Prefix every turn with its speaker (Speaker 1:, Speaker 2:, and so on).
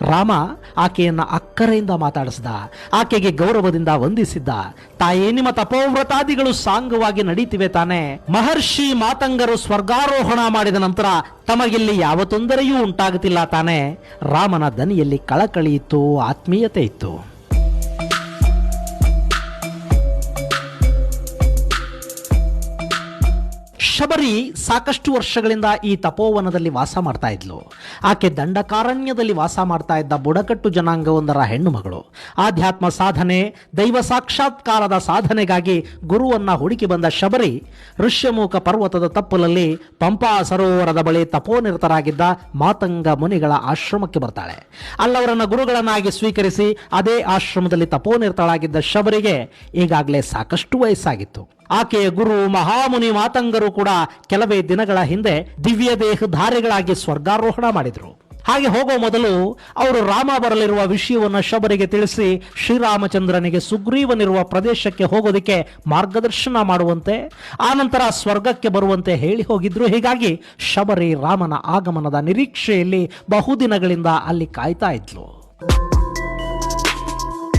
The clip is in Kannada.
Speaker 1: ರಾಮ ಆಕೆಯನ್ನ ಅಕ್ಕರೆಯಿಂದ ಮಾತಾಡಿಸಿದ, ಆಕೆಗೆ ಗೌರವದಿಂದ ವಂದಿಸಿದ್ದ. ತಾಯೇ, ನಿಮ್ಮ ತಪೋವ್ರತಾದಿಗಳು ಸಾಂಗವಾಗಿ ನಡೀತಿವೆ ತಾನೆ? ಮಹರ್ಷಿ ಮಾತಂಗರು ಸ್ವರ್ಗಾರೋಹಣ ಮಾಡಿದ ನಂತರ ತಮಗಿಲ್ಲಿ ಯಾವ ತೊಂದರೆಯೂ ಉಂಟಾಗುತ್ತಿಲ್ಲ ತಾನೆ? ರಾಮನ ದನಿಯಲ್ಲಿ ಕಳಕಳಿ ಇತ್ತು, ಆತ್ಮೀಯತೆ ಇತ್ತು. ಶಬರಿ ಸಾಕಷ್ಟು ವರ್ಷಗಳಿಂದ ಈ ತಪೋವನದಲ್ಲಿ ವಾಸ ಮಾಡ್ತಾ ಇದ್ಲು. ಆಕೆ ದಂಡಕಾರಣ್ಯದಲ್ಲಿ ವಾಸ ಮಾಡ್ತಾ ಇದ್ದ ಬುಡಕಟ್ಟು ಜನಾಂಗವೊಂದರ ಹೆಣ್ಣು ಮಗಳು. ಆಧ್ಯಾತ್ಮ ಸಾಧನೆ, ದೈವ ಸಾಕ್ಷಾತ್ಕಾರದ ಸಾಧನೆಗಾಗಿ ಗುರುವನ್ನ ಹುಡುಕಿ ಬಂದ ಶಬರಿ ಋಷ್ಯಮುಖ ಪರ್ವತದ ತಪ್ಪಲಲ್ಲಿ ಪಂಪಾ ಸರೋವರದ ಬಳಿ ತಪೋನಿರತರಾಗಿದ್ದ ಮಾತಂಗ ಮುನಿಗಳ ಆಶ್ರಮಕ್ಕೆ ಬರ್ತಾಳೆ. ಅಲ್ಲವರನ್ನ ಗುರುಗಳನ್ನಾಗಿ ಸ್ವೀಕರಿಸಿ ಅದೇ ಆಶ್ರಮದಲ್ಲಿ ತಪೋನಿರತಳಾಗಿದ್ದ ಶಬರಿಗೆ ಈಗಾಗಲೇ ಸಾಕಷ್ಟು ವಯಸ್ಸಾಗಿತ್ತು. ಆಕೆಯ ಗುರು ಮಹಾಮುನಿ ಮಾತಂಗರು ಕೂಡ ಕೆಲವೇ ದಿನಗಳ ಹಿಂದೆ ದಿವ್ಯ ದೇಹಧಾರಿಗಳಾಗಿ ಸ್ವರ್ಗಾರೋಹಣ ಮಾಡಿದರು. ಹಾಗೆ ಹೋಗೋ ಮೊದಲು ಅವರು ರಾಮ ಬರಲಿರುವ ವಿಷಯವನ್ನು ಶಬರಿಗೆ ತಿಳಿಸಿ ಶ್ರೀರಾಮಚಂದ್ರನಿಗೆ ಸುಗ್ರೀವನಿರುವ ಪ್ರದೇಶಕ್ಕೆ ಹೋಗೋದಕ್ಕೆ ಮಾರ್ಗದರ್ಶನ ಮಾಡುವಂತೆ, ಆನಂತರ ಸ್ವರ್ಗಕ್ಕೆ ಬರುವಂತೆ ಹೇಳಿ ಹೋಗಿದ್ರು. ಹೀಗಾಗಿ ಶಬರಿ ರಾಮನ ಆಗಮನದ ನಿರೀಕ್ಷೆಯಲ್ಲಿ ಬಹುದಿನಗಳಿಂದ ಅಲ್ಲಿ ಕಾಯ್ತಾ ಇದ್ಲು.